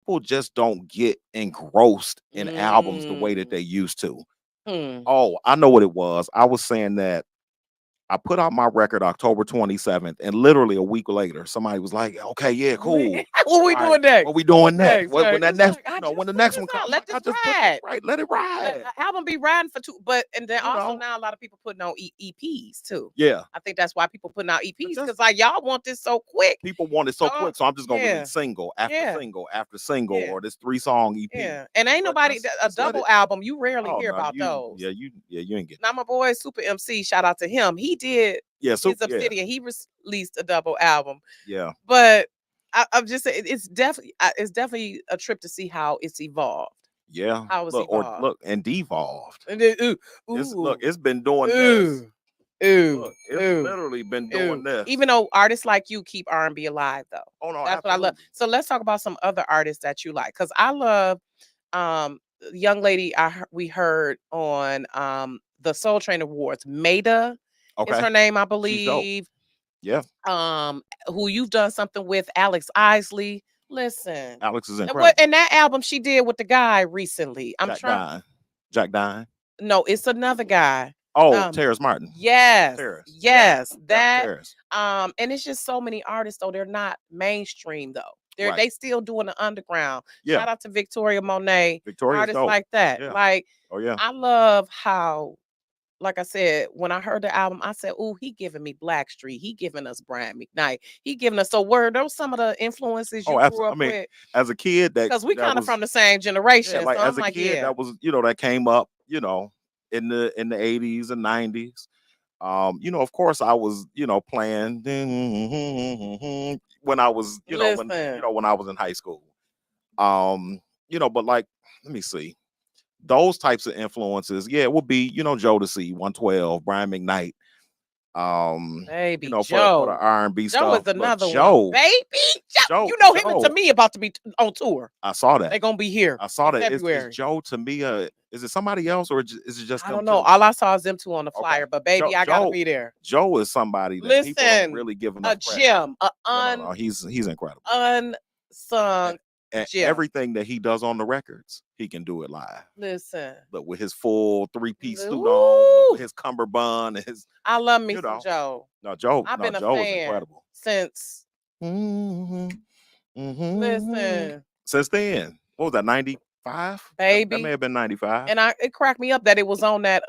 people just don't get engrossed in albums the way that Mm. they used to. Hmm. Oh, I know what it was. I was saying that I put out my record October 27th, and literally a week later, somebody was like, "Okay, yeah, cool. What we All right, doing next? what we doing next? Next, When right? that It's next, like I when just the put next this one comes, out. I'm Let like, I this just put this ride. right, let it ride." Album be riding for two, but and then You also know, now a lot of people putting on EPs too. yeah. I think that's why people putting out But EPs just because like y'all want this so quick. people want it so Don't quick, so I'm just gonna yeah, release single after yeah, single after single, yeah, or this 3-song EP. yeah. And ain't But nobody a just let double it. album. You rarely Oh hear no, about those. you ain't getting Now that. my boy Super MC, shout out to him. He did Yeah, his super. Yeah, Obsidian. He released a double album, yeah, but I'm just saying it's definitely a trip to see how it's evolved. yeah. How it's evolved. Look, and devolved. And then It's ooh, it's been doing this. ooh, ooh, Look, it's ooh, literally been doing ooh. this. Even though artists like you keep R&B alive, though, Oh no, that's what I love. absolutely. So let's talk about some other artists that you like, because I love the young lady we heard on the Soul Train Awards. Maida is Okay, her name, I she's dope. believe. Yeah, Who you've done something with, Alex Isley. Listen, Alex is and what incredible. and that album she did with the guy recently. I'm Jack trying. Dine, Jack Dine. No, it's another guy. Oh, Um, Terrace Martin. yes, Terrace. Yeah, yes, yeah, that. Terrace. And it's just so many artists though. They're not mainstream though. Right. They still doing the underground. Yeah, Shout out to Victoria Monet, Victoria's artists dope. like that. Yeah. Like Oh yeah. I love how, like I said, when I heard the album, I said, "Ooh, he giving me Blackstreet. He giving us Brian McKnight. He giving us." So, were those some of the influences Oh, you grew absolutely. up I mean, with? as a kid, Because we that kind of was from the same yeah. generation. Like So as I'm a like, kid, yeah, that was that came up. In the 80s and 90s. Of course, I was playing when I was listen, when I was in high school. But like, let me see. Those types of influences, yeah, it would be, Jodeci, 112, Brian McKnight, baby for the Joe. R&B Joe is stuff. But another one. Joe, Baby Joe. Joe, You know him and Joe, Tamia about to be on tour. I saw They that. gonna be here I saw in that. Is February. Joe to me? Is it somebody else, or is it just I them don't know. two? All I saw is them two on the Okay, flyer, but baby, I gotta be there. Joe is somebody that people don't Listen, really give a enough credit. gem, a No. He's incredible. And, unsung and gem. everything that he does on the records, he can do it live. Listen, Look, with his full 3-piece suit on, ooh, with his cummerbund, and his, I love me you some know, Joe. I've no, been a Joe is fan incredible. since. hmm Listen, Since then, what was that? 95? That may baby. have been 95. And it cracked me up that it was on that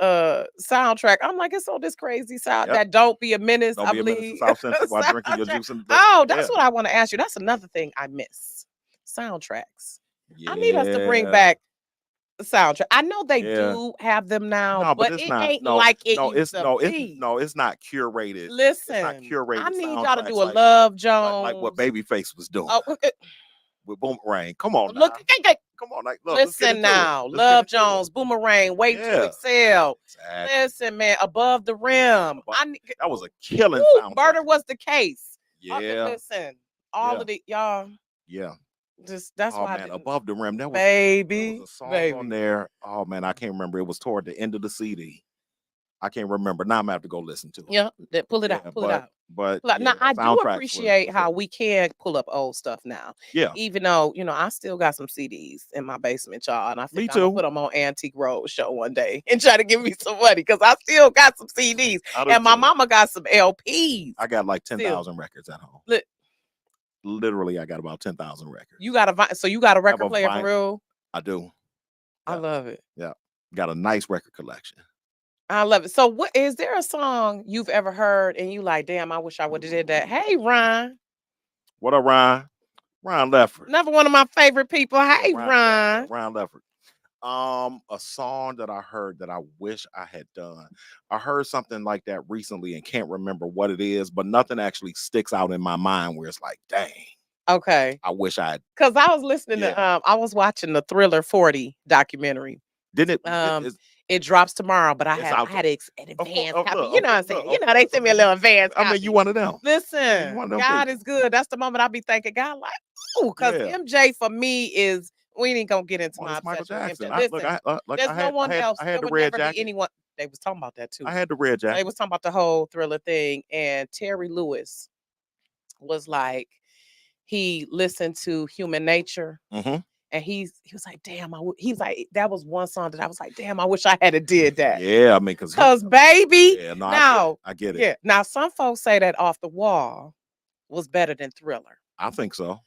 soundtrack. I'm like, it's on this crazy sound Yep. that Don't Be a Menace, Don't I be a menace to believe. South Central while drinking your Soundtrack. juice. And Oh, yeah, that's what I want to ask you. That's another thing I miss. Soundtracks. I need us to bring yeah, back the soundtrack. I know they yeah. do have them now, No, but but it's it not. ain't like it No, used to be. it's not curated. It's not Listen, I curated need y'all to soundtracks do a Love like what Jones. Babyface was doing Oh, with Boomerang. Come on look, now. Come on, like, look, let's get listen into it. now. Let's get Love into it. Jones, Boomerang, Waiting to Yeah, Excel. exactly. Listen, man, Above the Rim. But that was a killing Woo, soundtrack. Murder Was the Case. Yeah, Listen, all yeah, of the y'all. yeah. Just that's Oh why I man, didn't. Above the Rim. There was Baby, a song on baby. there. Oh man, I can't remember. It was toward the end of the CD. I can't remember. Now I'm gonna have to go listen to it. Yeah, pull it Yeah, out. Pull it out. yeah, Now I do soundtracks appreciate was how it. we can pull up old stuff now, Yeah, even though I still got some CDs in my basement, y'all, and I think me I'm gonna too. put them on Antique Road Show one day and try to give me some money because I still got some CDs, I do and my too. mama got some LPs. I got like Still, 10,000 records at home. look, Literally, I got about 10,000 you records. got so you got a I have record a player for vine. real? I do. I Yeah, love it. yeah. Got a nice record collection. I love it. So, what is there a song you've ever heard and you like? Damn, I wish I would have did that. Hey, Ryan, What up, Ryan? Ryan Lefford. another one of my favorite people. Yeah, Hey, Yeah, Ryan. Ryan Lefford. A song that I heard that I wish I had done. I heard something like that recently and can't remember what it is, but nothing actually sticks out in my mind where it's like, dang, Okay. I wish I had. Because I was listening to Yeah. I was watching the Thriller 40 documentary. Didn't Um it drops tomorrow, but it's I out? had an Of course, advance copy. look, You know what I'm saying? of They course. sent me a little advance I mean, you copy. one of them. Yeah, you Listen, one of them God is people. good. That's the moment I be thanking God like, ooh, because Yeah. MJ for me is we ain't gonna get into Well, my it's Michael obsession with Jackson. MJ. Listen, there's no one else. I had There the would red never be jacket. anyone. They was talking about that too. I had the red They jacket. was talking about the whole Thriller thing, and Terry Lewis was like, he listened to Human Nature. Hmm. And he was like, damn, he was like, that was one song that I was like, damn, I wish I had a did that. Yeah, I mean, cause he, Cause baby, yeah, no, I get it. now, I get it. yeah. Now some folks say that Off the Wall was better than Thriller. I think so.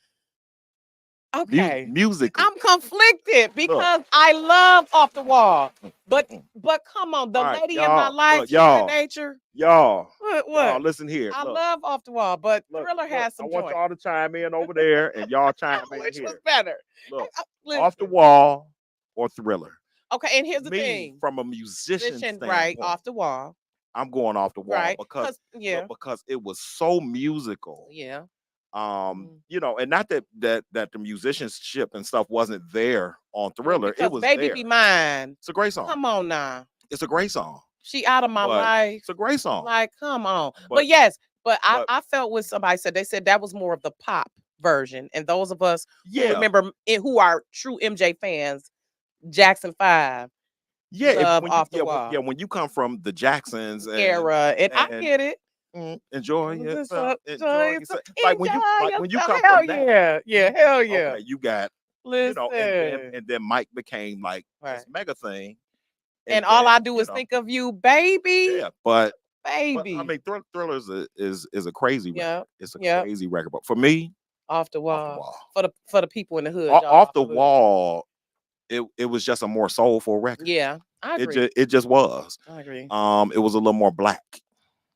Okay. Musically, I'm conflicted look. because I love Off the Wall. But Mm-mm. but come on, the All right, lady in my y'all. life, Look, Human y'all, Nature. y'all, What y'all. what? Listen here. I Look, love Off the Wall, but look, Thriller look. has I some want joints. y'all to chime in over there, and y'all chime in Which was here. better? Look, Off the Listen. Wall or Thriller. Okay, and here's the Me, thing. from a musician Position right standpoint, off the wall. I'm going Off the Wall Right. because Yeah. because it was so musical. Yeah. Mm. And not that the musicianship and stuff wasn't there on Thriller. It Because was Baby there. Be Mine. It's a great song. Come on now. It's a great song. She out of my But life. it's a great song. Like, come on. But But yes, but but I felt what somebody said. They said that was more of the pop version. And those of us who yeah, remember who are true MJ fans, Jackson 5, yeah. If love when you Off the Wall when you come from the Jacksons era. And I and get it. enjoy It was just yourself, enjoy enjoy yourself. enjoy Like when you yourself. come Hell from that, yeah. Yeah, hell yeah. okay, you got Listen. and then Mike became like Right. this mega thing, and And all then I do is think of you, baby. yeah, but I Baby. mean, Thriller is a crazy record. Yeah. It's a Yeah. crazy record, but for me, Off the Off the wall. Wall, For the people in the hood, y'all. Off Off the the hood. Wall, it was just a more soulful record. Yeah, I agree. It just was. I agree. It was a little more black.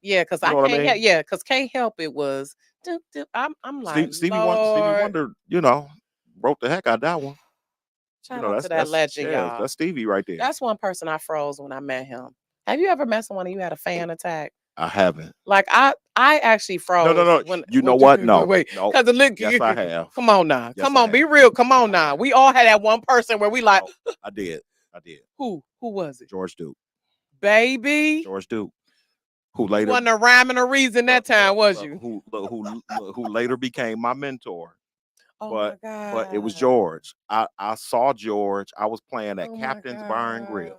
Yeah, because You I know what I can't help. mean? Yeah, because can't help it was. I'm like, Stevie Lord, Wonder, wrote the heck out of that one. shout out to that legend, y'all. That's Stevie right there. That's one person I froze when I met him. Have you ever met someone and you had a fan attack? I haven't. Like I actually No, no, froze no. when You know what you what? No, wait no. because the look. Yes, I have. Come on now, Yes, come I on, be have. real. Come on now. We all had that one person where we like, No, I did. I did. who was it? George Duke. Baby, George Duke. Who you later wasn't a rhyme and a reason that time, was you? who later became my mentor. Oh my But it was god. George. I saw George. I was playing at Oh my Captain's Bar and god. Grill,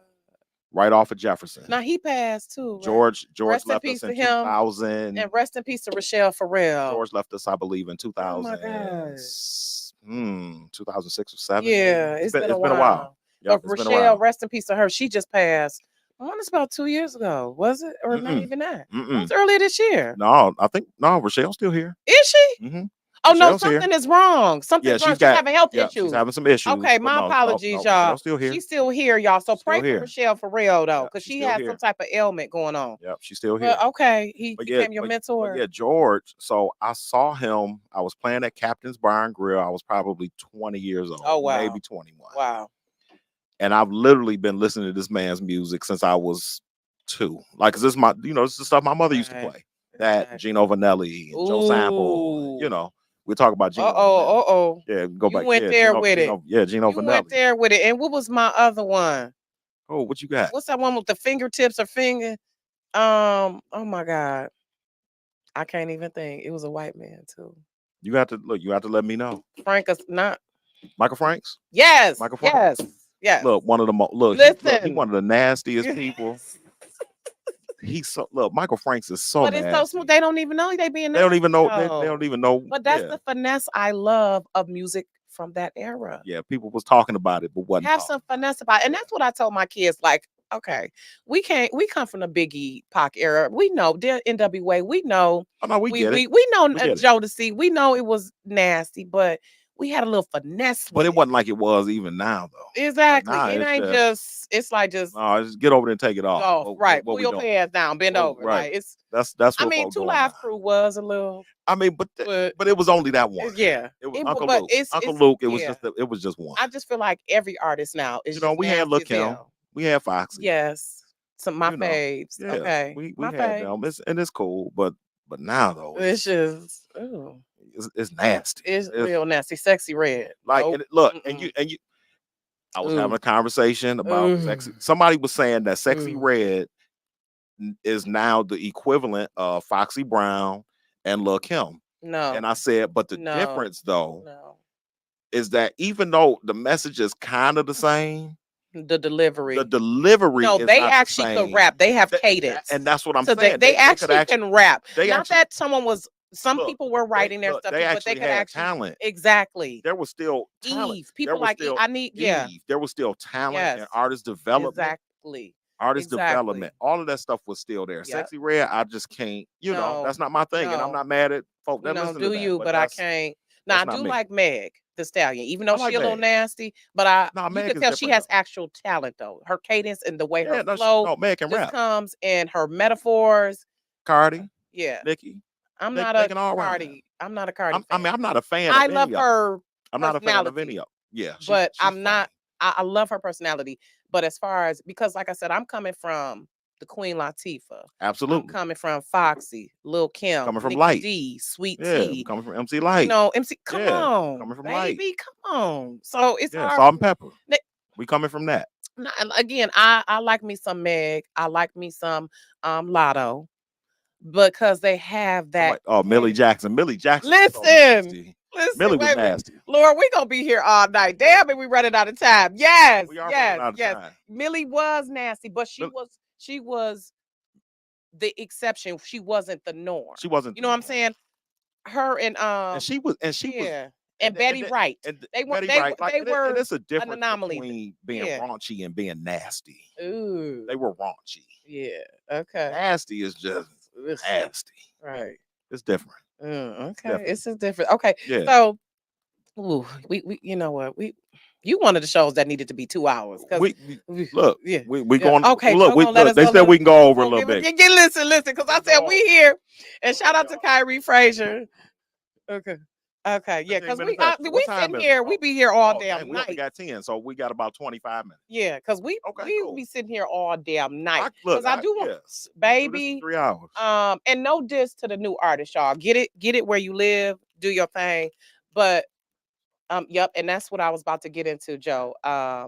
right off of Jefferson. Now he passed too, right? George Rest in left peace us to in him, 2000. and rest in peace to Rochelle Farrell. George left us, I believe, in Oh my god. 2006 or seven, maybe. Yeah, it's been a It's been a while. while. Yep, But it's been a Rochelle, while. rest in peace to her. She just passed. I want it's about 2 years ago. Was it? Or not Mm-mm, even that? It was mm-mm. earlier this year. No, I think no. Rochelle's still here. Is she? Hmm. Oh no, Rochelle's here. something is wrong. Yeah, Something's wrong. She's having health she's issues. having some issues, Okay, but my no, apologies, y'all. Rochelle's still here. She's still here, y'all. So She's still pray for here. Rochelle Farrell though, Yep, because she's she still has some here. type of ailment going on. Yep, she's still But here. okay, he But yeah, became your but mentor. yeah, George. So I saw him. I was playing at Captain's Bar and Grill. I was probably 20 years old, Oh maybe wow. 21. Wow. And I've literally been listening to this man's music since I was 2. Like, 'cause this is this is the stuff my mother used to Right. play. That Right. Gino Vanelli and Joe Sample. Ooh. We talk about Gino Vanelli. Uh-oh. Yeah, go You back. went Yeah, there with it. Gino You went Vanelli. there with it. And what was my other one? Oh, what you got? What's that one with the fingertips or finger? Oh my God. I can't even think. It was a white man too. You have to look. You have to let me know. Frank is not. Michael Franks. Yes. Michael Franks. Yes. Yes. Look, one of the he Listen. one of the nastiest people. He's so look. Michael Franks is so But it's so smooth. nasty. They don't even know they being They don't even nasty know. They though. don't even know. But that's Yeah, the finesse I love of music from that era. yeah. People was talking about it, but wasn't Have talking. some finesse about it. And Yeah. that's what I told my kids. Like, okay, we come from the Biggie Pac era. We know the NWA. We know Oh no, we get it. we know We get it. Jodeci. We know it was nasty, but we had a little finesse But with it it. wasn't like it was even now, though. Like, Exactly. nah, It it's ain't just, it's like just no, just get over there and take it off. off. Right. What Pull we your doing? pants down, bend over. Right. Like it's That's I what mean, folk Two doing now. Live Crew was a little, I mean, but but it was only that one. yeah. It was But Uncle Luke. Uncle it's Luke. yeah. It was just one. I just feel like every artist now is just We had nasty Lil' as Kim, hell. we had Foxy. Yes. Some my You know, faves. yeah, Okay. we My had faves. them. It's cool, but now though It's just it's nasty. it's It's real nasty. Sexy Red. like Nope. and look Mm-mm. and you. I was having Ooh. a conversation about Ooh. sexy. Somebody was saying that Sexy Ooh. Red is now the equivalent of Foxy Brown and Lil' Kim. And No. I said, but the No. difference though No. is that even though the message is kind of the same, The delivery. the delivery No, is they not the actually could same. rap. They have cadence. And that's what I'm So saying. they They could actually can rap. they Not actually that someone was Some look, people were writing their stuff they too, but they actually could had actually talent. exactly. There was still talent. Eve, There people was like still I need Eve. There was still talent and yes, artist development. exactly, Artist development, exactly. all of that stuff was still there. Yep. Sexy Red, I just can't, No, that's not my thing. And I'm no, not mad at folk that listen to do that, you? but But I can't. Now that's I not do me. like Meg the Stallion, even I though like she a little Meg. nasty, but I No, you Meg could is tell she different has though. actual talent though. Her cadence and the way her Yeah, no, flow no, Meg can just rap. comes and her metaphors. Cardi, Yeah, Nicki, I'm they not they a can all rhyme. Cardi. I'm not a Cardi I mean, fan. I'm not a fan I of love any of them. her I'm not a fan of any personality, of them. Yeah, but she's I'm not. funny. I love her personality, but as far as because, like I said, I'm coming from the Queen Latifah. I'm Absolutely. coming from Foxy, Lil Kim, Coming from Nikki Light. D, Sweet Yeah, Tea. coming from MC You Light. know, MC. Come Yeah, on, coming from Light. baby, come on. So it's Yeah, hard salt for and me. pepper. We coming from that. And again, I like me some Meg. I like me some Lotto because they have that. Somebody, oh, Millie Jackson. Millie Jackson was so Listen, nasty. listen, Millie was wait a minute. nasty. Lord, we gonna be here all night. Look, Damn it, we running out of time. Yes, we are running yes, out of yes. time. Millie was nasty, but Mill- she was the exception. She wasn't the norm. she wasn't You the know what I'm norm. saying? Her And she was yeah, and Betty then- Wright. Betty Wright, like They and were it's a an difference anomaly. between being Yeah. raunchy and being nasty. Ooh. They were raunchy. Yeah. Okay. Nasty is just Listen. nasty. Right. It's different. It's Okay. different. It's just different. Okay. Yeah. So ooh, we you know what? You one of the shows that needed to be 2 hours because Look, yeah. we Yeah. going Okay, look, Joe we gonna let look, us they go. said we can go over a little bit. Listen, because I Let's said go. we here. And shout Okay, out to y'all. Kyrie Frazier. Okay. Okay, yeah, 15 because minutes extra. What we time sitting is it? here, we be here all Oh, dang, damn we only night. got 10, so we got about 25 minutes. Yeah, because Okay, we cool. be sitting here all damn night. Look, Because I do want yes. We can do this for baby, 3 hours. and no diss to the new artist, y'all. Get it where you live, do your thing. But yep, and that's what I was about to get into, Joe. I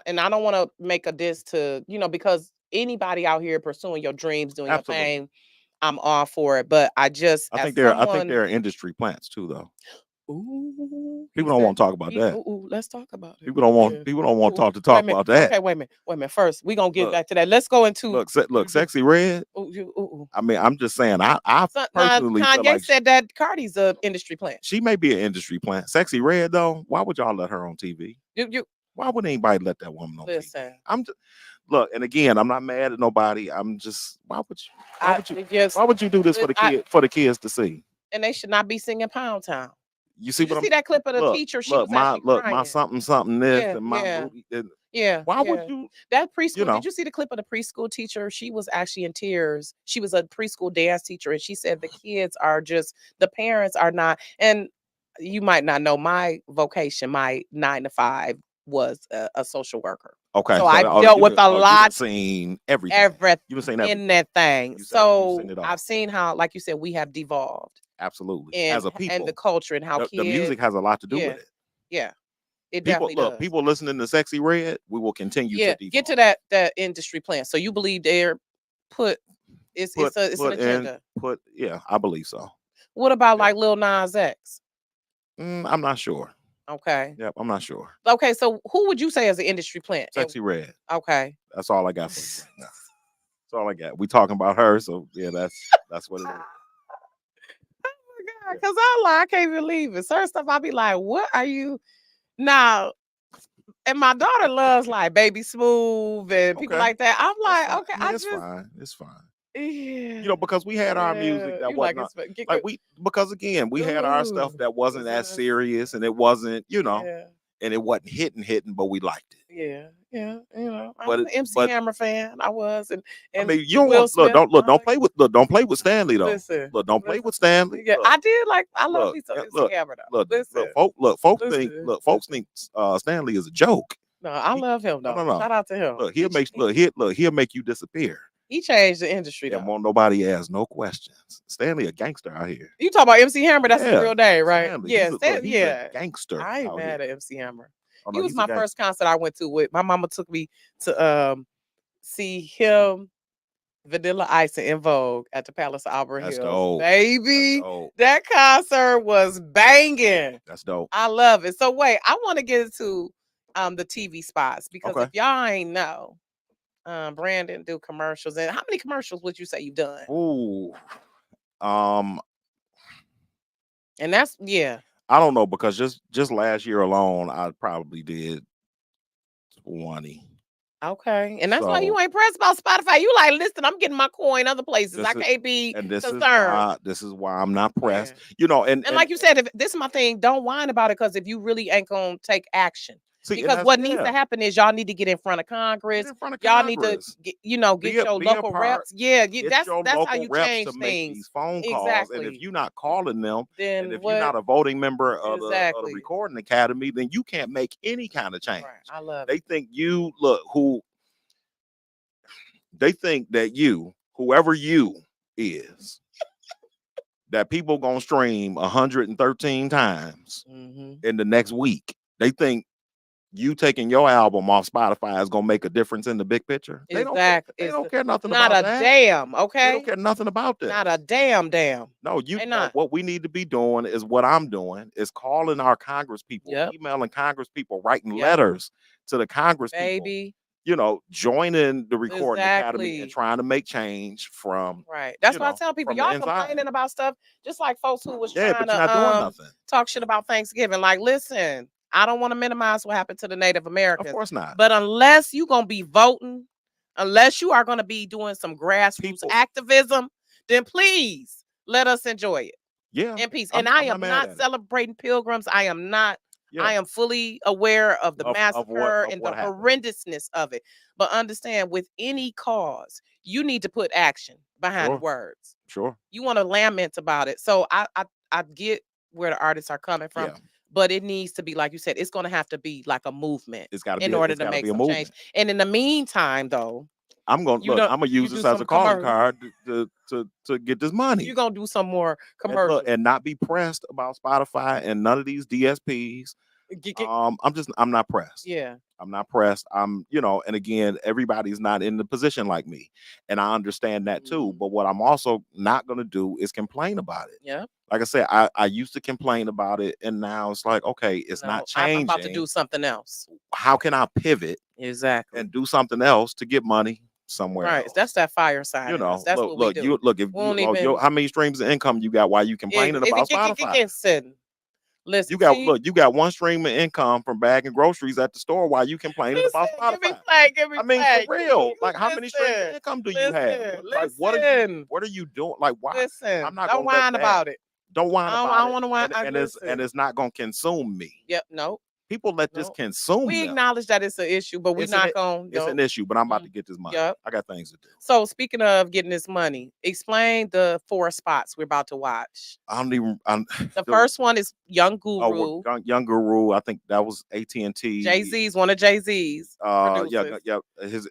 don't want to make a diss to, because anybody out here pursuing your dreams, doing your Absolutely. thing, I'm all for it. But I just I as think someone there are industry plants too, though. ooh, he People don't said, want to talk about that. ooh, let's talk about it. Yeah. People don't want Ooh, to wait a talk minute. about that. Okay, wait a minute. First, we're gonna get Look, back to that. Let's go into look, Sexy Red. ooh. I mean, I'm just saying, I So, now personally feel Kanye like said that Cardi's a industry plant. she may be an industry plant. Sexy Red, though, why would y'all let her on TV? You Why would anybody let that woman on TV? listen. I'm just look, and again, I'm not mad at nobody. I'm just I just why would you do this for the kids to see? and they should not be singing Pound Town. You see Did you what I'm see that clip of the teacher? She was actually my crying. something something this Yeah, and my yeah, booty. And yeah, why would yeah. you That you preschool, did know? you see the clip of the preschool teacher? She was actually in tears. She was a preschool dance teacher, and she said the kids are just, the parents are not. And you might not know my vocation, my 9 to 5 was a social worker. Okay, So so I've dealt with a you done lot, seen everything. everything You done seen in everything. that thing. You've So seen it I've all. seen how, like you said, we have devolved Absolutely. in As a and the people, culture and how the kids, music has a lot to do yeah, with it. yeah, it definitely does. People listening to Sexy Red, we will continue to Yeah, get to devolve. that industry plan. So you believe they're put it's an Put in agenda. yeah, I believe so. What about Yeah. like Lil Nas X? I'm not sure. Okay. Yep, I'm not sure. Okay, so who would you say is an industry plant? Sexy Red. Okay. That's all I got for you right now. That's all I got. We talking about her, so yeah, that's what it is. Oh my God, because I can't believe it. Certain stuff I'll be like, what are you now? And my daughter loves like Baby Smooth and people Okay, like that. I'm that's like, fine. okay, I mean, I it's just fine. It's fine. yeah, Because we had our music yeah. that You like wasn't it's like we because again we had our stuff ooh, that wasn't as serious and it wasn't yeah. and it wasn't hitting, but we liked it. Yeah, yeah, I was But an MC but Hammer fan. I was, I and mean, you don't Will want Smith. I don't like, play with Stanley though. listen, Look, don't play listen. with Stanley. Yeah, I did like. I love me some MC Look, Hammer though. Listen, listen. folks think Stanley is a joke. No, I love him No, no, though. no. Shout out to him. Look, he'll make you disappear. He changed the industry And though. won't nobody ask no questions. Stanley a gangster out here. You talk about MC Hammer? That's his Yeah, real name, right? Stanley. Yeah, He's a yeah. gangster I ain't out here. mad at MC Hammer. Oh He no, was he's a my gangster. first concert I went to with. My mama took me to see him, Vanilla Ice, and In Vogue at the Palace of Auburn That's Hills. dope. Baby, That's dope. that concert was banging. That's dope. I love it. So wait, I want to get into the TV spots because Okay. if y'all ain't know, Brandon do commercials. And how many commercials would you say you've done? Ooh, Um, And that's yeah. I don't know because just last year alone, I probably did 20. Okay. And that's why So you ain't pressed about Spotify. You like, listen, I'm getting my coin other places. I this is can't be and this is concerned. why I'm not Yeah. pressed. You know, And like you said, if this is my thing, don't whine about it because if you really ain't gonna take action. see, and Because that's what needs to yeah. happen is y'all need to get in front of Get Congress. in front of Y'all need to Congress. get, you know, get your Be a local part. reps. Yeah, Get your that's how local you reps to change make these things. phone calls. And if Exactly. you're not calling them, and Then if you're what? not a voting member of the Exactly. recording academy, then you can't make any kind of change. Right. I love They it. think you look who they think that you, whoever you is, that people gonna stream 113 times Hmm. in the next week. They think you taking your album off Spotify is gonna make a difference in the big picture. They don't care. Exactly. They It's don't care nothing not about a that. damn, They don't okay? care nothing about this. Not a damn. No, you They no, not. what we need to be doing is what I'm doing is calling our Congress people, Yep. emailing Congress people, writing Yep. letters to the Congress people, Baby. joining the recording academy and Exactly. trying to make change Right. That's why I tell people from the y'all inside. complaining about stuff just like folks who was Yeah, trying but you're to not doing nothing. talk shit about Thanksgiving. Like, listen, I don't want to minimize what happened to the Native Of Americans, course not. but unless you gonna be voting, unless you are gonna be doing some grassroots People, activism, then please let us enjoy it yeah, in peace. And I I'm not am mad not at it. celebrating pilgrims. I am not. Yeah, I am fully aware of the massacre of and the what happened. horrendousness of it. But understand, with any cause, you need to put action behind the Sure, words. sure. You want to lament about it. So I get where the artists are coming from, Yeah, but it needs to be like you said. It's going to have to be like a movement in order it's to got to make be a some change. movement. And in the meantime, though, I'm gonna you look. don't I'm gonna you use do this as some a calling commercial. card to get this You're money gonna do some more and look commercials. and not be pressed about Spotify and none of these DSPs. I'm not pressed. Yeah. I'm not pressed. And again, everybody's not in the position like me, and I understand that too. Mhm. But what I'm also not gonna do is complain about it. Yeah. Like I said, I used to complain about it, and now it's like, okay, it's not No, I'm about to changing. do something else. How can I pivot Exactly. and do something else to get money somewhere Right. That's else? that fire sign in us. That's what we do. Look, if We won't yo, even how many streams of income you got while you complaining if about it Spotify? gets sitting. Listen, You got see, you got one stream of income from bagging groceries at the store while you complaining about listen, Spotify. give me I mean, for play. real, like how many streams of income do you have? Like, Listen, what are you doing? Like, why? I'm listen. not Don't gonna let whine that. about it. Don't whine I about don't it, want to whine. I and listen. it's not gonna consume me. Yep. No. People let this No. consume We them. acknowledge that it's an issue, but we're not going. It's No. an issue, but I'm about Mm, to get this money. yep. I got things to do. So speaking of getting this money, explain the 4 spots we're about to watch. I don't even. I'm, The first one is Young oh, we're Guru. young guru. I think that was Jay AT&T. Z's one of Jay Z's Yeah, producers. yeah.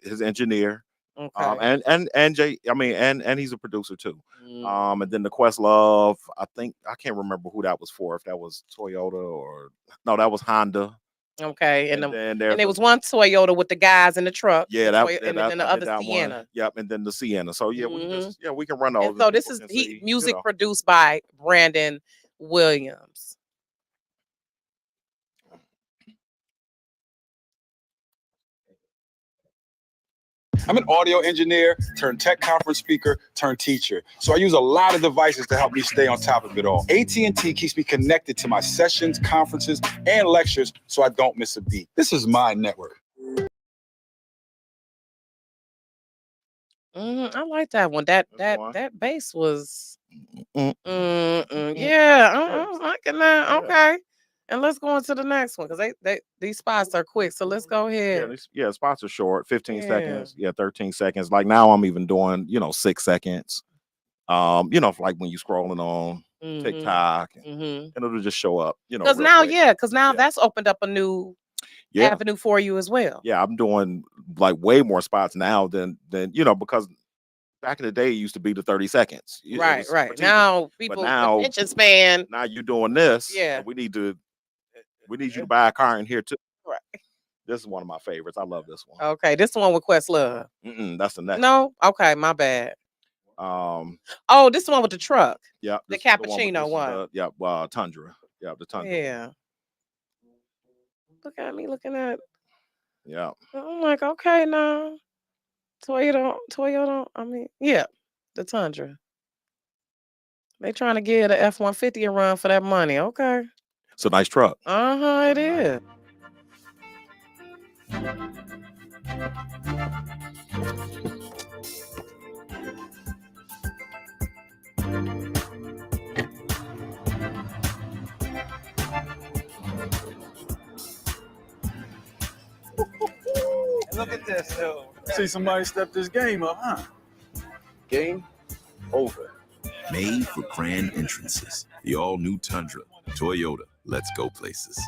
His engineer. Okay. And Jay. I mean, and he's a producer too. And Mhm. then the Questlove. I think I can't remember who that was for. If that was Toyota or no, that was Honda. Okay, And then and there's there a was one Toyota with the guys in the truck, yeah that, And that then I the did other that one. Sienna. Yep, and then the Sienna. So yeah, Hmm. we can run And those and so this people is can he see. music produced by Brandon Williams. I'm an audio engineer, turned tech conference speaker, turned teacher. So I use a lot of devices to help me stay on top of it all. AT&T keeps me connected to my sessions, conferences, and lectures so I don't miss a beat. This is my network. I like that one. That That's that one. that bass was. Mm, mm, Yeah, yeah, I'm liking that. yeah. Okay, and let's go on to the next one because they these spots are quick. So let's go ahead. Spots are short, 15 Yeah. seconds, 13 seconds. Like now I'm even doing, 6 seconds. Like when you scrolling on Mhm. TikTok Mhm. and it'll just show up, Because real now, quick. yeah, because now Yeah. that's opened up a new Yeah. avenue for you as well. Yeah. I'm doing like way more spots now than because back in the day it used to be the 30 seconds. It Right, was for right. TV. Now But people now attention span. now you're doing this Yeah. and we need you to buy a car in here too. Right. This is one of my favorites. I love this one. Okay, this the one with Questlove. That's the next No? Okay, my bad. one. Oh, this the one with the truck. Yeah, The this is the one with cappuccino this is one. the Tundra. Yeah, the Tundra one. Yeah. Look at me looking at Yeah. I'm like, okay now. Toyota, I mean, yeah, the Tundra. They trying to get a F-150 a run for that money. Okay. It's a nice truck. It is. Look at this, though. See somebody step this game up, huh? Game over. Made for grand entrances. The all-new Tundra. Toyota. Let's go places.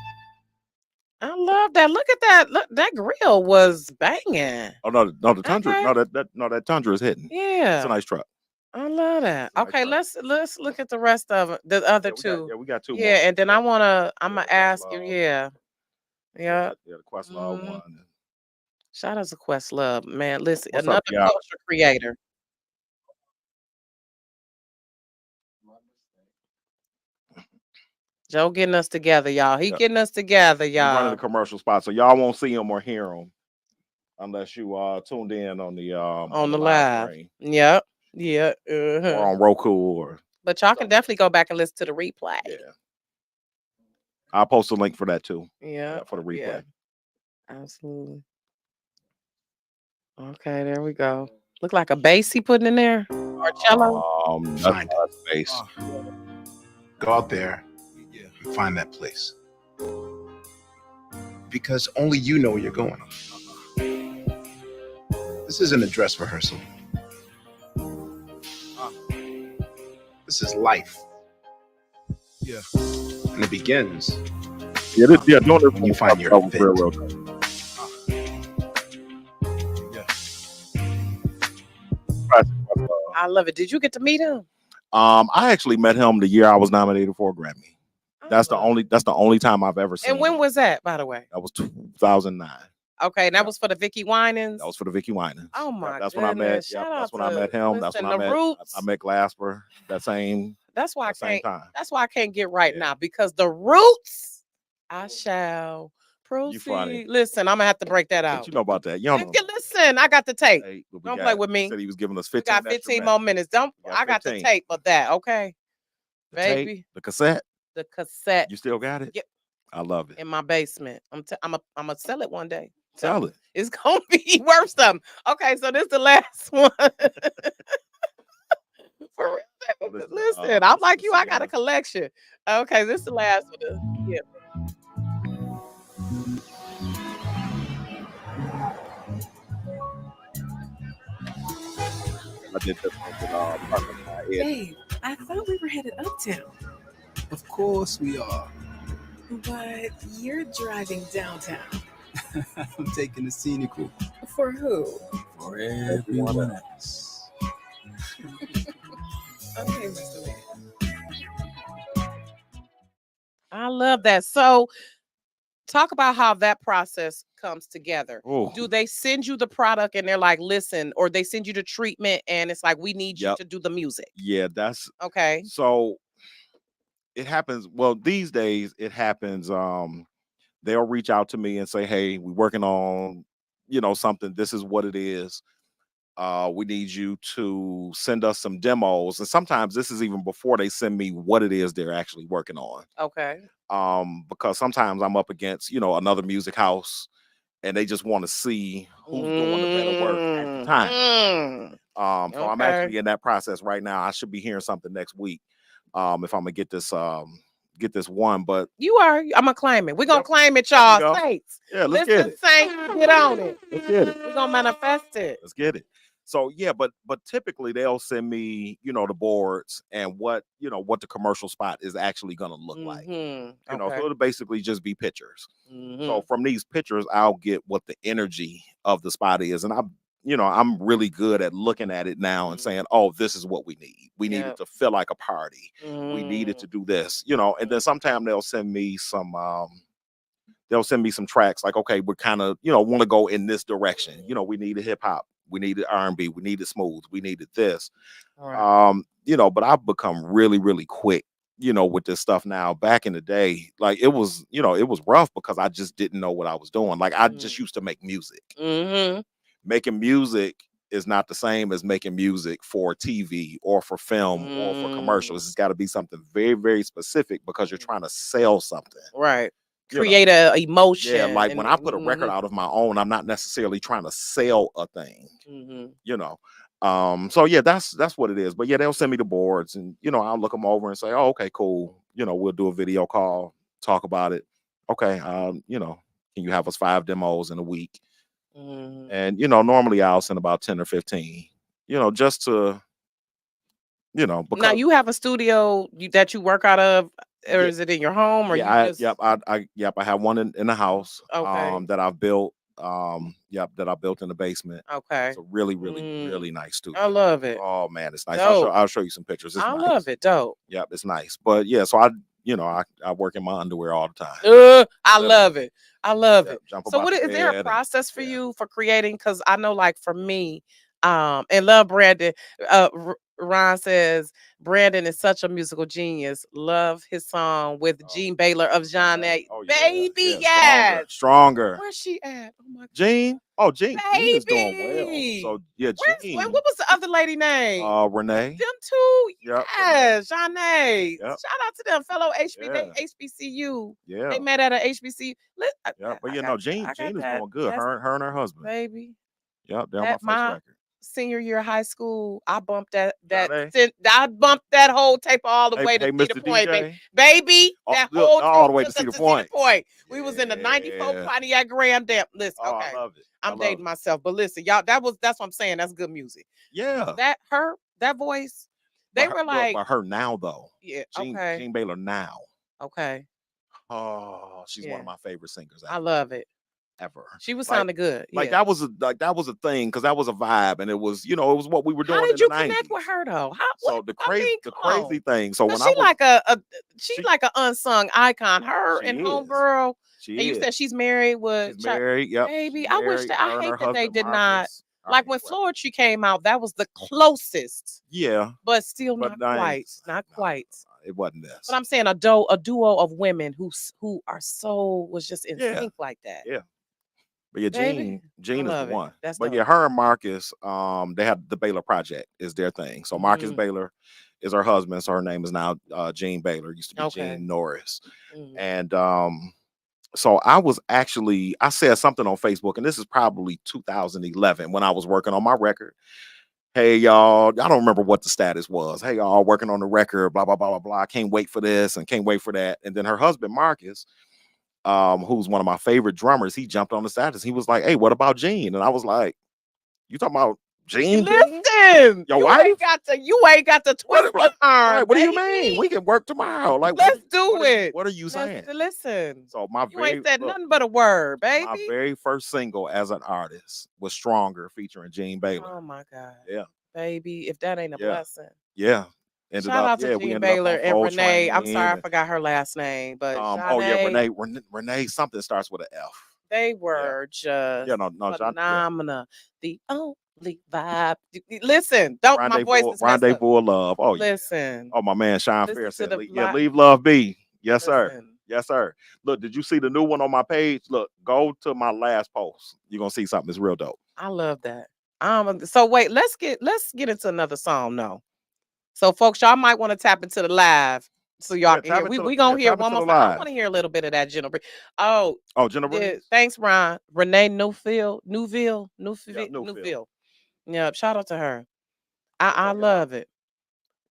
I love that. Look at that. Look, that grill was banging. Oh no, the Tundra. Okay. That Tundra is hitting. Yeah. It's a nice truck. I love that. Nice Okay, truck. let's look at the rest of it. The other two. We got two more. Yeah, and then I'm gonna the ask you. Questlove. Yeah. Yeah. Yeah, the Questlove Mhm. one. Shout out to Questlove, man. Listen, What's another up, y'all? culture creator. Joe getting us together, y'all. He Yep. getting us together, He's running y'all. the commercial spot, so y'all won't see him or hear him unless you tuned in on the live. stream Yep. Yeah. or on Roku or. But y'all can definitely go back and listen to the replay. Yeah. I'll post a link for that too. Yeah. For the replay. Yeah. Absolutely. Okay, there we go. Look like a bass he putting in there. Or cello. Find That's bass. Go out there and find that place. Because only you know where you're going. This isn't a dress rehearsal. This is life. Yeah. And it begins Doing it when you find your fit. I love it. Did you get to meet him? I actually met him the year I was nominated for a Grammy. That's the Oh. only time I've ever seen And when him. was that, by the way? That was 2009. Okay, and that was for the Vicky Winans. That was for the Vicky Winans. Oh my That's when I met. goodness. Yep, Shout that's out when I to- met him. That's when listen, I the met. Roots. I met Glasper. That same That's why I same can't. time. That's why I can't get right Yeah. now because the Roots. I shall proceed. funny. Listen, I'm gonna have to break that What out. you know about that? You don't know. Listen, I got the tape. Hey, but we Don't got- play with he me. Said he was giving us We 15. got 15 more minutes. Don't. We got I got the 15. tape of that. Okay, The tape, baby. the cassette. The cassette You still got it? Yep. I love it. in my basement. I'm gonna sell it one day. Sell it. It's gonna be worth something. Okay, so this is the last one. For real. Listen, Listen, I'm like you. I got a Sienna. collection. Okay, this is the last one. Yeah. I did this one with partner of mine, Ed. Babe, I thought we were headed uptown, Of course we are. but you're driving downtown. I'm taking the scenic route For who? for everyone else. Okay, Mr. Man. I love that. So, talk about how that process comes together. Oh, Do they send you the product and they're like, listen, or they send you the treatment and it's like, we need you Yep. to do the music? yeah, that's Okay. so. It happens. Well, these days it happens. They'll reach out to me and say, "Hey, we're working on, something. This is what it is. We need you to send us some demos." And sometimes this is even before they send me what it is they're actually working on. Okay. Because sometimes I'm up against, another music house, and they just want to see who's doing the better work at the time. So I'm Okay. actually in that process right now. I should be hearing something next week. If I'm gonna get this one, but You are. I'm gonna claim it. We're gonna Yep. claim it, There we y'all. go. Saints. yeah, let's Listen, get it. Saints, get on it. Let's get it. We're gonna manifest it. Let's get it. So yeah, but typically they'll send me, the boards and what the commercial spot is actually gonna look like. Mhm. So Okay. it'll basically just be pictures. Mhm. So from these pictures, I'll get what the energy of the spot is, and I'm really good at looking at it now and saying, "Oh, this is what we need. We need Yep. it to feel like a party. We need it Mm. to do this." And then sometimes they'll send me some. They'll send me some tracks like, okay, we're kind of want to go in this direction. We needed hip hop, we needed R&B, we needed smooth, we needed this. All right. But I've become really, really quick, with this stuff now. Back in the day, like it was rough because I just didn't know what I was doing. Like I just used to make music. Mhm. Making music is not the same as making music for TV or for film or for commercials. It's got to be something very, very specific because you're trying to sell something. Right. You know. Create a emotion. Yeah, like when I put a mhm, record out of my own, I'm not necessarily trying to sell a thing. mhm. You know. So yeah, that's what it is. But yeah, they'll send me the boards and I'll look them over and say, oh, okay, cool. We'll do a video call, talk about it. Okay, can you have us 5 demos in a week? Mhm. And normally I'll send about 10 or 15, just to, Now because you have a studio that you work out of, or yeah, is it in your home, or yeah, you just I have one in the house okay? that I've built. That I built in the basement. Okay. It's a really, really, Mm, really nice I studio. love it. Oh man, it's nice. Dope. I'll show you some pictures. It's I love nice. it. Dope. Yep, it's nice. But yeah, so I work in my underwear all the time. I love Literally. it. I love Yep, it. jump So about what the is there a bed and process for yeah. you for creating? Because I know, like for me, and love Brandon. Ron says Brandon is such a musical genius. Love his song with Oh, Gene Baylor of John A. oh yeah, Baby, yeah, yes. stronger. Where's she at? Oh my Jean. Oh, Jean is doing well. baby. So yeah, What Jean. was the other lady name? Renee. Them two, Yep, Renee. yes, Janae. Yep. Shout out to them, fellow Yeah. HBCU. Yeah. They met at a HBCU. Yeah. But I you got, know, Jean I got is that. doing good. Yes, Her and her husband. baby. Yep, they're on my That first my record. senior year of high school, I bumped Johnny. I bumped that whole tape all the way to Hey, Cedar Mr. Point, baby. DJ. Baby, that Look, whole all tape the way to took Cedar us to Cedar Point. Point. We was in the '94 Yeah. Pontiac Grand Dam. Listen, Oh, okay, I love it. I'm dating myself, but listen, y'all, that's what I'm saying. That's good music. Yeah. That voice, they were like, but her now though. yeah, Jean Baylor now. okay, Oh, she's one of yeah, my favorite singers I ever. love it. Ever. She was Like sounding good. like Yeah. that was a thing because that was a vibe and it was it was what we were How doing did in the you connect 90s. with her though? How? So What? the I mean, come on. crazy thing. So when Cause I was she's she like an unsung icon. Her she and is. Homegirl. She And you said is. she's married with She's married. Yep. She's baby. I wish married. that Her I and her hate that they husband did not Marcus are like when incredible. Floetry came out, that was the closest, Yeah. but still But not quite. nice. Not No, quite. it wasn't this. But I'm saying a duo of women who are so was just in Yeah. sync like that. Yeah. But yeah, Baby, Jean I is the love it. one. That's But dope. yeah, her and Marcus, they have the Baylor Project is their thing. So Marcus Mhm. Baylor is her husband. So her name is now Jean Baylor. Used to be Okay. Jean Norris. Mhm. And so I said something on Facebook, and this is probably 2011 when I was working on my record. Hey y'all, I don't remember what the status was. Hey y'all, working on the record, blah blah blah blah blah. I can't wait for this and can't wait for that. And then her husband Marcus, who's one of my favorite drummers, he jumped on the status. He was like, "Hey, what about Jean?" And I was like, "You talking about Jean? Listen, Your wife? you ain't got to twist the arm. Right, what do you baby. mean? We can work tomorrow. Like, Let's do it. What are you saying?" Listen. So my You ain't very said nothing but a word, my baby. very first single as an artist was "Stronger" featuring Jean Baylor. Oh my God. Yeah, Baby, if that ain't a yeah, blessing. yeah. Shout out to We Jean ended up Baylor on and Soul Renee. I'm sorry, I Train. forgot her last name, but Oh yeah, Janae, Renee. Something starts with an F. they Yeah, were just yeah, no, John. Yeah, phenomenal. The only vibe. Listen, don't my voice is messed up. Rendezvous of Love. Oh yeah. Listen, Oh my man, Sean listen Fair to said, the "Yeah, leave love be." Yes, sir. listen. Yes, sir. Look, did you see the new one on my page? Look, go to my last post. You're gonna see something that's real dope. I love that. So wait, let's get into another song. No. So folks, y'all might want to tap into the live so y'all Yeah, can hear. We gonna hear tap one into more the song. I live. want to hear a little bit of that Jenna. Oh, Oh, Jenna yeah. Breeze? Thanks, Ron. Renee Newville. Yeah, Newfield. Newville. Yeah, shout out to her. Yeah, I yeah. love it.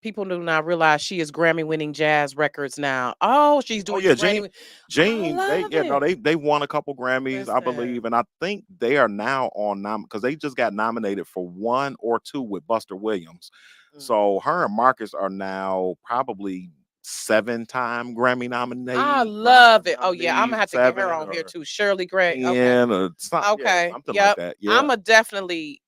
People do not realize she is Grammy winning jazz records now. Oh, she's Oh doing yeah, Grammy. I Jane, love it. they won a couple Grammys, I believe, Listen. and I think they are now on because they just got nominated for 1 or 2 with Buster Williams. Mhm. So her and Marcus are now probably 7-time Grammy I nominee, love it. Oh yeah, I'm nominees, gonna have to get her 7 on here or too. Shirley Gray. Okay. 10 or Okay. something like Yep. that. Yeah, I'ma definitely,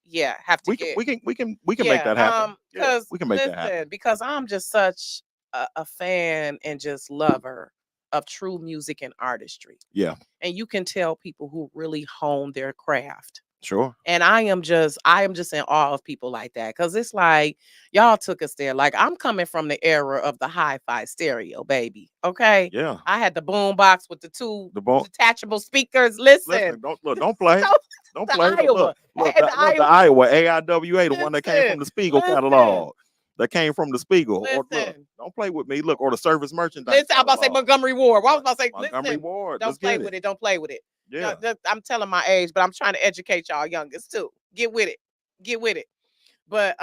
have to get we can make yeah. that happen. Yeah, Because we can make that happen. listen, because I'm just such a fan and just lover of true music and artistry. Yeah, And you can tell people who really hone their craft. sure. And I am just in awe of people like that. Cause it's like y'all took us there. Like I'm coming from the era of the hi-fi stereo, baby. Okay. Yeah, I had the boom box with the two the ball. detachable speakers. Listen. Listen, don't play. So Don't The play. Iowa. Look, Hey, the Iowa AIWA, the one that came Listen, from the Spiegel listen, catalog. That came from the Spiegel. Or look, listen. don't play with me. Look, or the service merchandise Listen, I'm about to say catalog. Montgomery Ward. Well, I was about to say, Montgomery listen, Ward. Let's don't play get with it. it. Don't play with it. Yeah. I'm telling my age, but I'm trying to educate y'all youngest too. Get with it. Get with it. But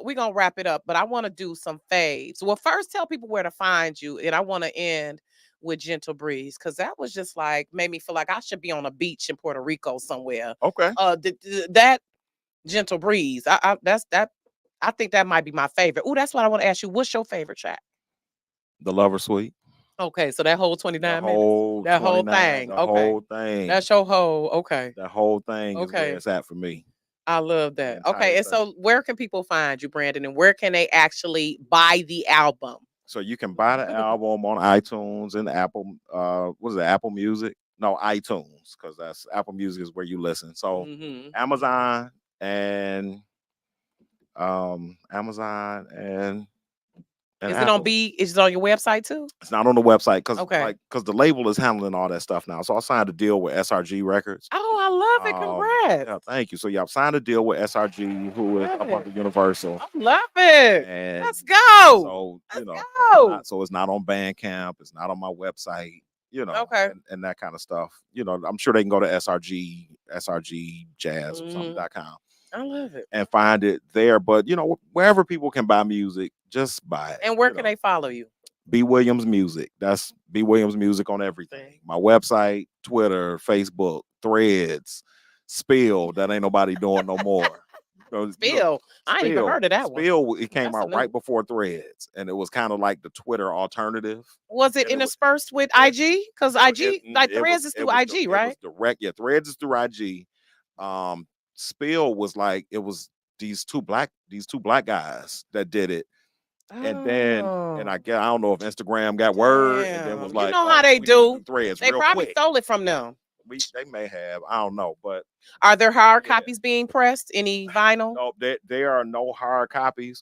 we're gonna wrap it up. But I want to do some faves. Well, first tell people where to find you, and I want to end with Gentle Breeze because that was just like made me feel like I should be on a beach in Puerto Rico somewhere. Okay. That Gentle Breeze. That's that. I think that might be my favorite. Oh, that's what I want to ask you. What's your favorite track? The Lover Suite. Okay, so that whole 29 The minutes. whole That whole 29, thing. the Okay. whole thing. That's your whole. Okay. The whole thing is where Okay. it's at for me. I love The that. entire Okay, and thing. so where can people find you, Brandon, and where can they actually buy the album? So you can buy the album on iTunes and Apple. What is it? Apple Music? No, iTunes, because that's Apple Music is where you listen. So Mhm. Amazon and Amazon and Is it Apple. on B? Is it on your website too? It's not on the website because Okay. the label is handling all that stuff now. So I signed a deal with SRG Records. Oh, I love it. Congrats. Yeah, thank you. So yeah, I've signed a deal with SRG, who is Love up it. under Universal. I love it. And Let's go. so Let's so go. so it's not on Bandcamp, it's not on my website, Okay. and that kind of stuff. I'm sure they can go to SRG Jazz or Mhm. something.com I love it. and find it there. But wherever people can buy music, just buy it. And where can they follow you? B Williams Music. That's B Williams Music on everything. My website, Twitter, Facebook, Threads, Spill. That ain't nobody doing no more. Spill. I ain't even heard of that one. Spill. It came That's a out new right one. before Threads, and it was kind of like the Twitter alternative. Was it And it was- interspersed with IG? Because IG, like Threads is through IG, It right? was direct. Yeah, Threads is through IG. Spill was like it was these two black guys that did it. And then, and I don't know if Instagram got word, and then was Damn. like, You know how they we need to do. Threads They real probably quick. stole it from them. They may have, I don't know, but Are there hard Yeah. copies being pressed? Any vinyl? no, there are no hard copies.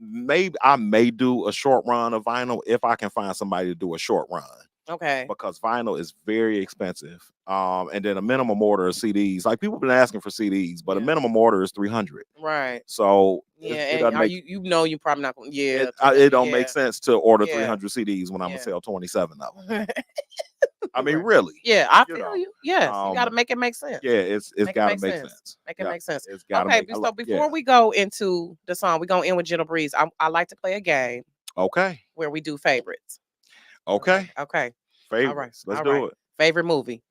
Maybe I may do a short run of vinyl if I can find somebody to do a short run. Okay. Because vinyl is very expensive. And then a minimum order of CDs, like people have been asking for CDs, but a Yeah. minimum order is 300. Right. So Yeah, it and doesn't are make you probably not gonna. Yeah, it don't yeah. make sense to order Yeah. 300 CDs when I'm Yeah. gonna sell 27 of them. I mean, Right. really. Yeah, I You feel know, you. Yes, you got to make it make sense. Yeah, it's Make it got to make make sense. sense. Make it Yeah, make sense. It's got to Okay, make. so before we go into the song, we're gonna end with Gentle Breeze. I like to play a game Okay. where we do favorites. Okay. Okay. Favorites. Let's All do right. it. Favorite movie.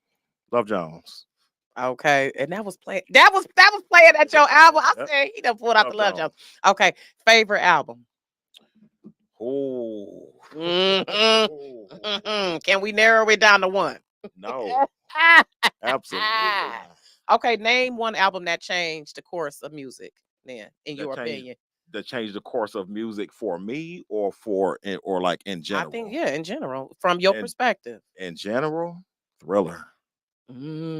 Love Jones. Okay, and that was playing. That was playing at your album. I Yep. said he done pulled out the Love Jones. Jones. Okay, favorite album. Oh. Can we narrow it down to one? No. Absolutely. not. Okay, name one album that changed the course of music. Then, in That your changed- opinion, That changed the course of music for me, or like in general. I think in general, from your And- perspective. In general, Thriller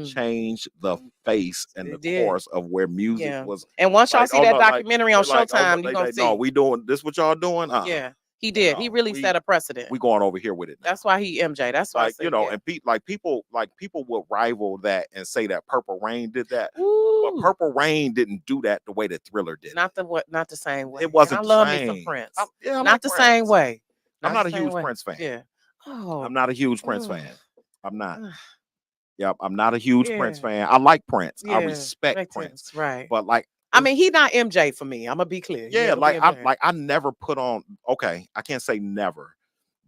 changed the face and It the did. course of where music Yeah. was. And once y'all Like, see oh, that no, like, documentary on they're like, Showtime, you're gonna see. No, we doing this. What y'all doing? Yeah, he did. He No, really we- set a precedent. We going over here with it. Now. That's why he MJ. That's why I Like said, yeah. and and people will rival that and say that Purple Rain did that, Ooh, but Purple Rain didn't do that the way that Thriller did. not the same way. It wasn't And I the love me some same. Prince. I Not like the Prince. same way. I'm not a the same huge way. Prince fan. Yeah. Oh, I'm not a huge Prince Ugh. fan. I'm not. Yep, I'm not a huge Prince Yeah. fan. I like Prince. I Yeah, respect Prince. Right. But like, I mean, he not MJ for me. I'm gonna be clear. yeah, He'll like be I MJ. I never put on. Okay, I can't say never,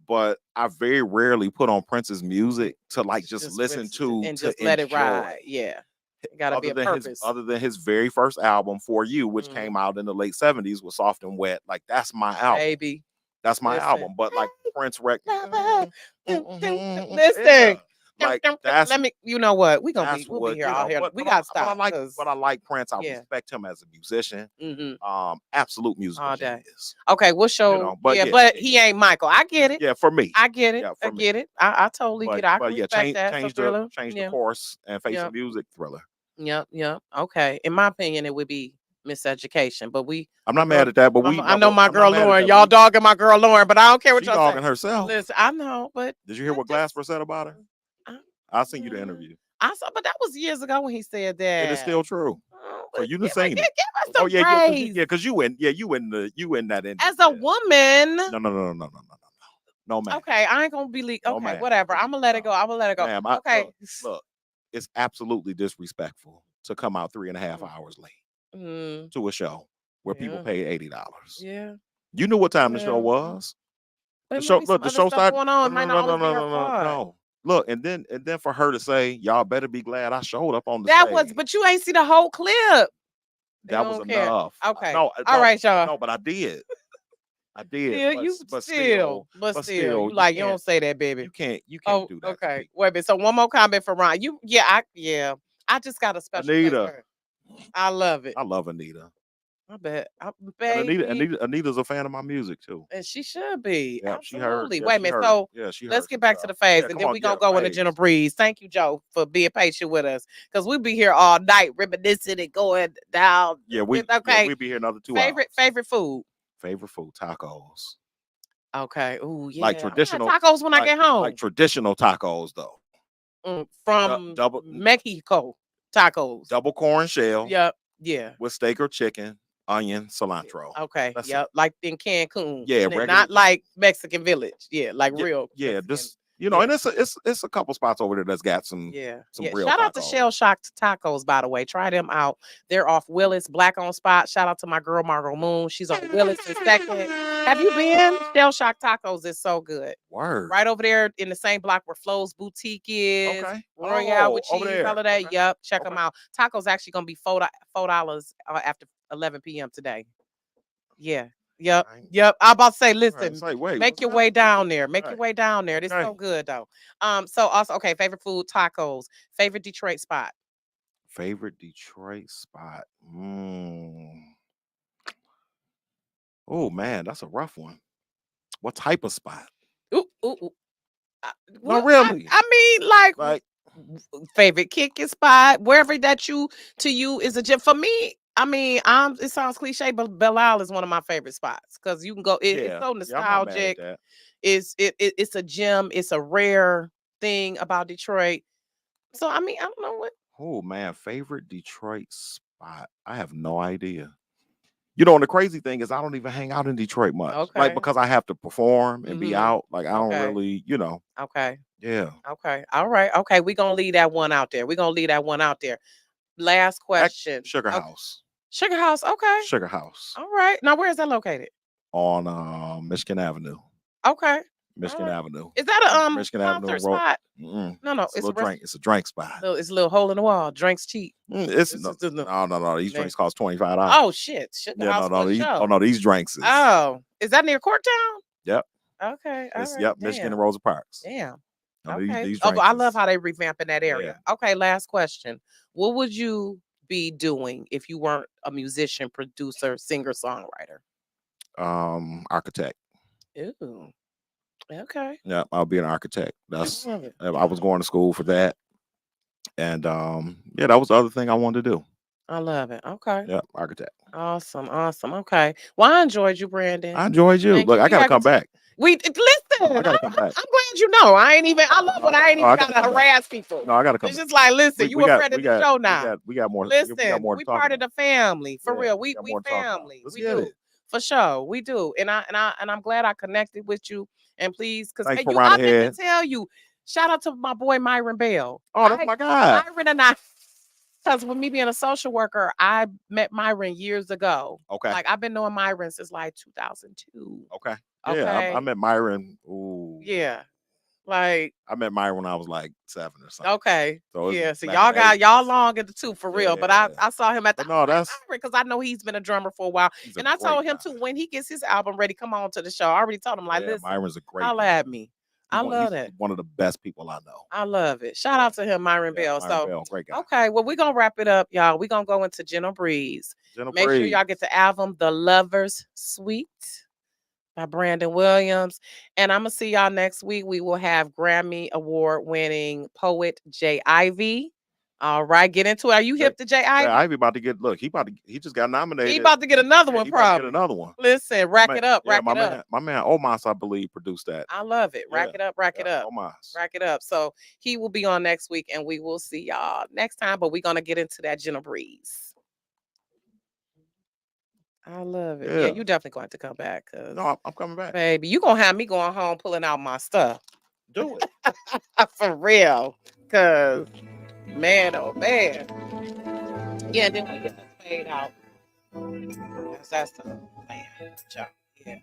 but I very rarely put on Prince's music to like just listen to and to just let it enjoy. ride. Yeah, it gotta be a purpose. Other than his very first album For You, which Mhm. came out in the late 70s, was Soft and Wet. Like that's my album. Baby, That's my listen. album. But like Prince record. Listen. Like that's Let me. You know what? We'll that's be what here you all know, here. but, We but gotta I, stop. but I like Prince. I Yeah. respect him as a musician. Mhm. Absolute musical All day. genius. Okay, we'll show. know, but yeah, yeah, but yeah, he ain't Michael. I get it. Yeah, for me. I get it. Yeah, I for me. get it. I totally get it. I can But yeah, respect that. change So Thriller. the Yeah. course and face Yep. of music. Thriller. Yep. Okay. In my opinion, it would be Miseducation. But I'm not mad at that, but I know my girl Lauren. Y'all dogging my girl Lauren, but I don't care what She y'all dogging say. herself. Listen, I know, but Did you hear what Glasper said about her? I- I'll send you the interview. I saw, but that was years ago when he said that. It is still true. Oh, So but you done give, seen give, it. give us Oh some yeah, praise. because you in that industry. As a woman. No. No, ma'am. Okay, I ain't gonna be No, okay, ma'am. whatever. I'm gonna let it go. I'm gonna let it go. Ma'am, Okay. look, it's absolutely disrespectful to come out 3.5 hours late Mm, to a show where people yeah. pay $80. Yeah. You knew what time the Yeah. show was. There The might show, be look, some the other show stuff started. going on. It might not always be her fault. No. Look, and then for her to say, "Y'all better be glad I showed up on the That stage." was, but you ain't see the whole clip. They That was don't care. enough. Okay. No, All right, y'all. no, but I did. I did. Yeah, But, you but still, still, you like you can't don't say that, baby. you can't Oh, do that to okay. people. Wait a minute. So one more comment from Ron. I just got a special place Anita. for her. I love it. I love Anita. I bet. And Baby. Anita's a fan of my music too. And she should be. Yeah, she heard. Absolutely. Yeah, Wait a she minute. heard. So Yeah, she heard. let's get some back to stuff. the faves, Yeah, and come then on, we're gonna yeah, go into faves. Gentle Breeze. Thank you, Joe, for being patient with us. Because we'll be here all night reminiscing and going down. Yeah, we'll be here another 2 hours. Favorite food. Favorite food, tacos. Okay. Oh, yeah. Like I'm gonna have traditional tacos when I get home. Like traditional tacos though. From double Mexico tacos. double corn shell Yep. Yeah. with steak or chicken, onion, cilantro. Okay. That's Yep. it. Like in Cancun. Yeah, And regular not like Mexican Village. Yeah. Like Yeah, real. yeah, Mexican. just and it's a couple spots over there that's got some real Shout out to tacos. Shell Shock Tacos, by the way. Try them out. They're off Willis, black on spot. Shout out to my girl Margot Moon. She's on Willis in second. Have you been? Shell Shock Tacos is so good. Word. Right over there in the same block where Flo's Boutique is. Okay. Royale with over cheese, there. all of that. Okay. Yep. Check them out. Tacos actually gonna be $4 after 11 p.m. today. Yeah. Yep. Yep. I'm about to say, listen, Like, wait, make your way down there. Make your way down there. This is Okay. so good though. So also, okay, favorite food, tacos. Favorite Detroit spot. Favorite Detroit spot. Oh man, that's a rough one. What type of spot? Ooh. No, really. I mean, like favorite kicking spot, wherever that to you is a gym. For me, I mean, it sounds cliche, but Belle Isle is one of my favorite spots because you can go. It's so nostalgic. It's a gym. It's a rare thing about Detroit. So I mean, I don't know what. Oh man, favorite Detroit spot. I have no idea. You know, and the crazy thing is I don't even hang out in Detroit much. Okay. Like because I have to perform and be out. Like I don't really, Okay. Yeah. Okay. All right. Okay. We're gonna leave that one out there. Last question. Sugar House. Sugar House. Okay. Sugar House. All right. Now where is that located? On Michigan Avenue. Okay. Michigan Avenue. Is that a Michigan Avenue spot? No, it's a drink. It's a drink spot. It's a little hole in the wall. Drinks cheap. No. These drinks cost $25. Oh shit! Sugar House these drinks. Is that near Courtown? Yep. Okay. Yep. Michigan and Rosa Parks. Damn. No, Okay. these But I love how they revamping that area. Yeah. Okay. Last question. What would you be doing if you weren't a musician, producer, singer, songwriter? Architect. Ooh. Okay. Yeah, I'll be an architect. I love it. I was going to school for that. And that was the other thing I wanted to do. I love it. Okay. Yeah, architect. Awesome. Okay. Well, I enjoyed you, Brandon. I enjoyed you. Look, I gotta come back. Listen. I gotta come back. I'm glad you know. I love when I ain't even gotta harass people. No, I gotta come. It's just like, listen, you a friend of the show now. We got more. Listen, we got more we part of the family for real. We family. Let's We get do it. for sure. We do. And I'm glad I connected with you. And please, because Thanks for I rounding meant ahead. to tell you, shout out to my boy Myron Bell. Oh, that's my guy. Myron and I. Because with me being a social worker, I met Myron years ago. Okay. Like I've been knowing Myron since like 2002. Okay. Okay. Yeah, I met Myron. Ooh. Yeah. Like I met Myron when I was like 7 or something. okay. So So y'all long in the tooth for real. But I Yeah. saw him at the that's because I know he's been a drummer for a while. he's a And I told great him guy. too, when he gets his album ready, come on to the show. I already told him, like, Yeah, listen, Myron's a great holla guy. at me. I love He's that. one of the best people I know. I love it. Shout out to him, Myron Bell. Myron Bell, great guy. Okay, well, we're gonna wrap it up, y'all. We're gonna go into Gentle Breeze. Make sure y'all get the album The Lover's Suite by Brandon Williams. And I'm gonna see y'all next week. We will have Grammy Award winning poet Jay Ivy All right, get into it. Are you hip to Jay Yeah, Ivy? Ivy about to get he just got nominated. He about to get another Yeah, one, he about to probably. get another one. Listen, rack Man, it up, yeah, rack it up. my man Omas, I believe, produced that. I love it. Rack Yeah, it up, rack it yeah, up. Omas. Rack it up. So he will be on next week, and we will see y'all next time. But we're gonna get into that Jenna Breeze. I love it. Yeah, Yeah. you definitely going to come back, cause No, I'm coming back. baby, you gonna have me going home pulling out my stuff Do it. for real. Cause man, oh man, yeah. Then we get this paid out. That's the man. Yeah.